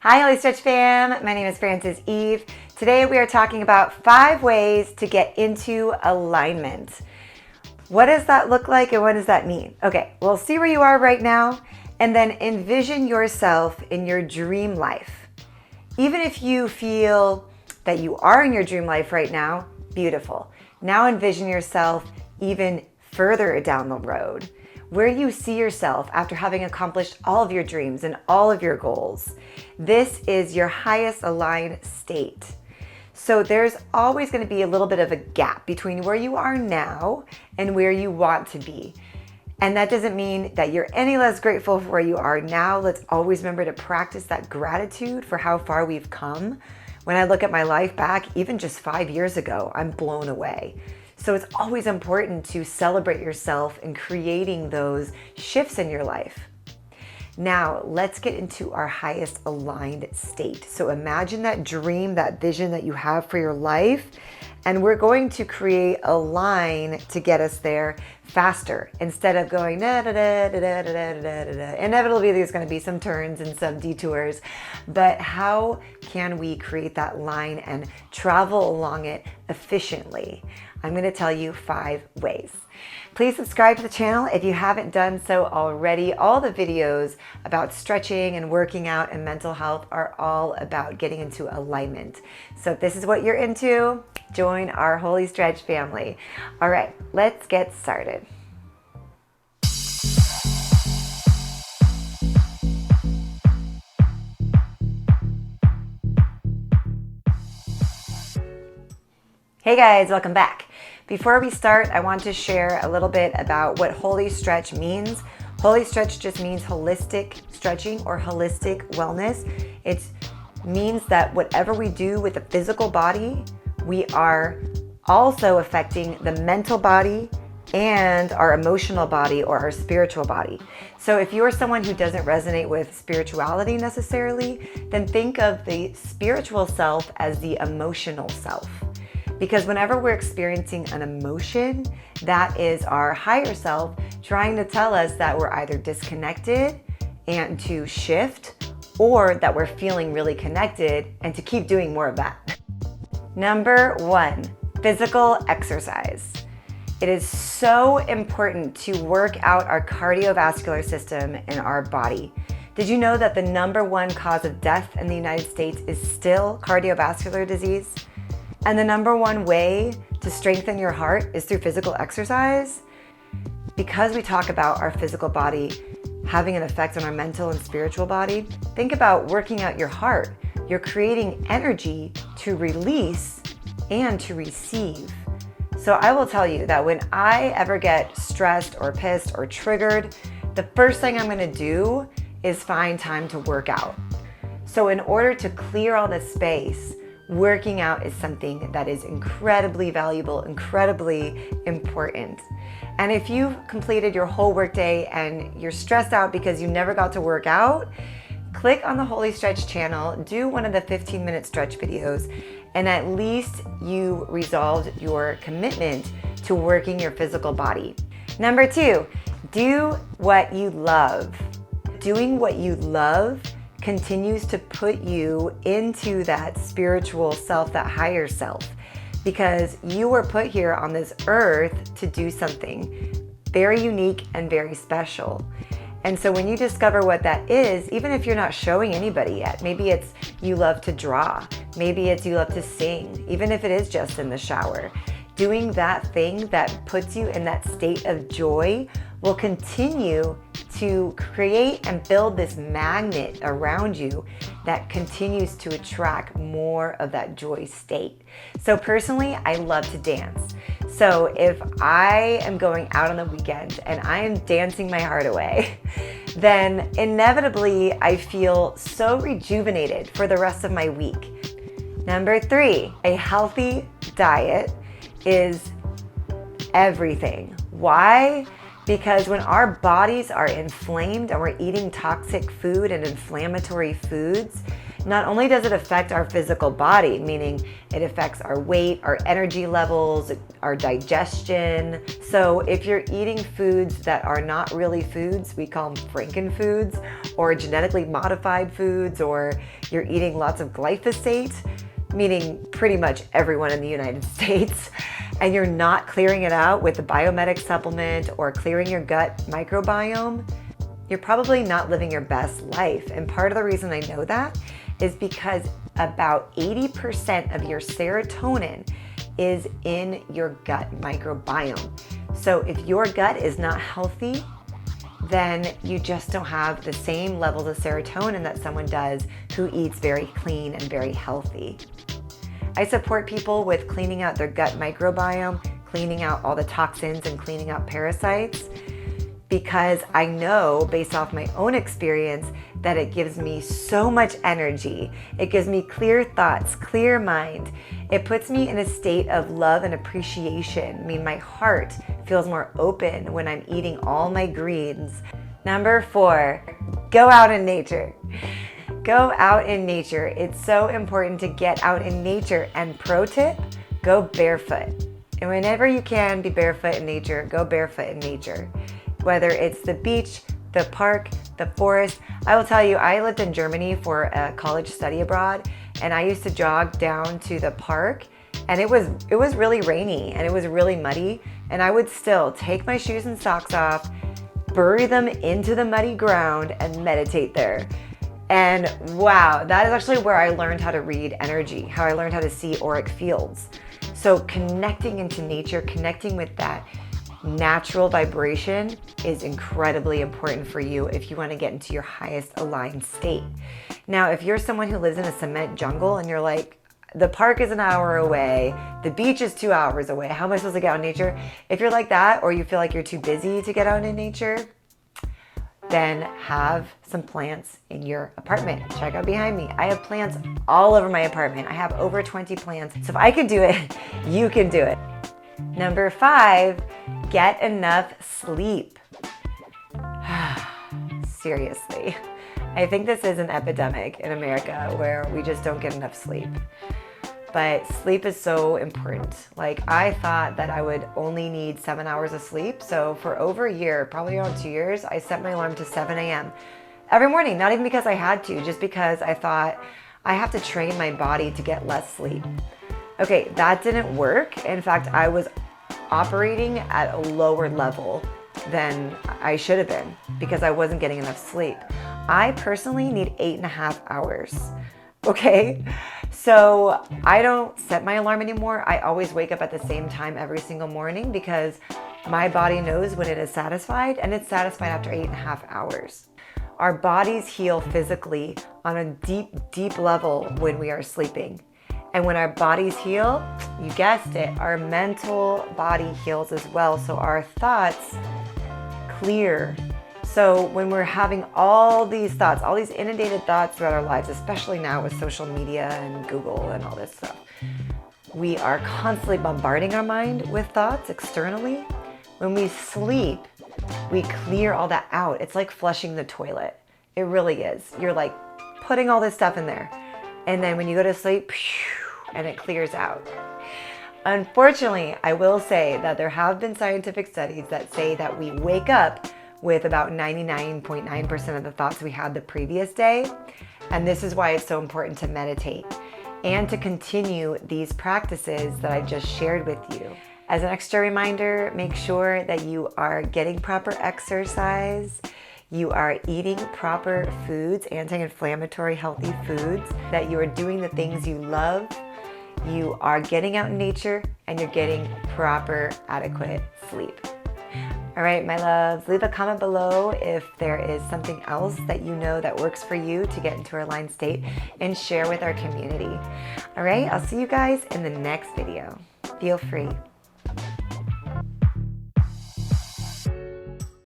Hi, Holistretch fam. My name is Frances Eve. Today we are talking about 5 ways to get into alignment. What does that look like and what does that mean? Okay, well, see where you are right now and then envision yourself in your dream life. Even if you feel that you are in your dream life right now, beautiful. Now envision yourself even further down the road, where you see yourself after having accomplished all of your dreams and all of your goals. This is your highest aligned state. So there's always going to be a little bit of a gap between where you are now and where you want to be. And that doesn't mean that you're any less grateful for where you are now. Let's always remember to practice that gratitude for how far we've come. When I look at my life back, even just 5 years ago, I'm blown away. So it's always important to celebrate yourself in creating those shifts in your life. Now, let's get into our highest aligned state. So imagine that dream, that vision that you have for your life, and we're going to create a line to get us there faster instead of going da da da da da da da da da. Inevitably, there's going to be some turns and some detours, but how can we create that line and travel along it efficiently? I'm going to tell you 5 ways. Please subscribe to the channel if you haven't done so already. All the videos about stretching and working out and mental health are all about getting into alignment. So if this is what you're into, join our Holistretch family. All right, let's get started. Hey guys, welcome back. Before we start, I want to share a little bit about what Holistretch means. Holistretch just means holistic stretching or holistic wellness. It means that whatever we do with the physical body, we are also affecting the mental body and our emotional body or our spiritual body. So if you're someone who doesn't resonate with spirituality necessarily, then think of the spiritual self as the emotional self. Because whenever we're experiencing an emotion, that is our higher self trying to tell us that we're either disconnected and to shift, or that we're feeling really connected and to keep doing more of that. Number 1, physical exercise. It is so important to work out our cardiovascular system in our body. Did you know that the number 1 cause of death in the United States is still cardiovascular disease? And the number 1 way to strengthen your heart is through physical exercise. Because we talk about our physical body having an effect on our mental and spiritual body, think about working out your heart. You're creating energy to release and to receive. So I will tell you that when I ever get stressed or pissed or triggered, the first thing I'm gonna do is find time to work out. So in order to clear all this space, working out is something that is incredibly valuable, incredibly important. And if you've completed your whole workday and you're stressed out because you never got to work out, click on the Holistretch channel, do one of the 15-minute stretch videos, and at least you resolved your commitment to working your physical body. Number 2, do what you love. Doing what you love continues to put you into that spiritual self, that higher self, because you were put here on this earth to do something very unique and very special. And so when you discover what that is, even if you're not showing anybody yet, maybe it's you love to draw, maybe it's you love to sing, even if it is just in the shower, doing that thing that puts you in that state of joy will continue to create and build this magnet around you that continues to attract more of that joy state. So personally, I love to dance. So if I am going out on the weekend and I am dancing my heart away, then inevitably I feel so rejuvenated for the rest of my week. Number 3, a healthy diet is everything. Why? Because when our bodies are inflamed and we're eating toxic food and inflammatory foods, Not only does it affect our physical body, meaning it affects our weight, our energy levels, our digestion. So if you're eating foods that are not really foods, we call them frankenfoods, or genetically modified foods, or you're eating lots of glyphosate, meaning pretty much everyone in the United States, and you're not clearing it out with a biomedic supplement or clearing your gut microbiome, you're probably not living your best life. And part of the reason I know that is because about 80% of your serotonin is in your gut microbiome. So if your gut is not healthy, then you just don't have the same levels of serotonin that someone does who eats very clean and very healthy. I support people with cleaning out their gut microbiome, cleaning out all the toxins and cleaning out parasites, because I know based off my own experience that it gives me so much energy. It gives me clear thoughts, clear mind. It puts me in a state of love and appreciation. I mean, my heart feels more open when I'm eating all my greens. Number 4, go out in nature. Go out in nature. It's so important to get out in nature. And pro tip, go barefoot. And whenever you can be barefoot in nature, go barefoot in nature. Whether it's the beach, the park, the forest. I will tell you, I lived in Germany for a college study abroad, and I used to jog down to the park, and it was really rainy and it was really muddy, and I would still take my shoes and socks off, bury them into the muddy ground, and meditate there. And wow, that is actually where I learned how to read energy, how I learned how to see auric fields. So connecting into nature, connecting with that natural vibration is incredibly important for you if you want to get into your highest aligned state. Now, if you're someone who lives in a cement jungle and you're like, the park is an hour away, the beach is 2 hours away, how am I supposed to get out in nature? If you're like that, or you feel like you're too busy to get out in nature, then have some plants in your apartment. Check out behind me. I have plants all over my apartment. I have over 20 plants. So if I can do it, you can do it. Number 5, get enough sleep. Seriously. I think this is an epidemic in America where we just don't get enough sleep. But sleep is so important. Like, I thought that I would only need 7 hours of sleep. So for over a year, probably around 2 years, I set my alarm to 7 a.m. every morning. Not even because I had to, just because I thought I have to train my body to get less sleep. Okay, that didn't work. In fact, I was operating at a lower level than I should have been because I wasn't getting enough sleep. I personally need 8.5 hours. Okay, so I don't set my alarm anymore. I always wake up at the same time every single morning because my body knows when it is satisfied, and it's satisfied after 8.5 hours. Our bodies heal physically on a deep, deep level when we are sleeping. And when our bodies heal, you guessed it, our mental body heals as well. So our thoughts clear. So when we're having all these thoughts, all these inundated thoughts throughout our lives, especially now with social media and Google and all this stuff, we are constantly bombarding our mind with thoughts externally. When we sleep, we clear all that out. It's like flushing the toilet. It really is. You're like putting all this stuff in there. And then when you go to sleep, and it clears out. Unfortunately, I will say that there have been scientific studies that say that we wake up with about 99.9% of the thoughts we had the previous day. And this is why it's so important to meditate and to continue these practices that I've just shared with you. As an extra reminder, make sure that you are getting proper exercise, you are eating proper foods, anti-inflammatory, healthy foods, that you are doing the things you love, you are getting out in nature, and you're getting proper, adequate sleep. All right, my loves, leave a comment below if there is something else that you know that works for you to get into our aligned state, and share with our community. All right, I'll see you guys in the next video. Feel free.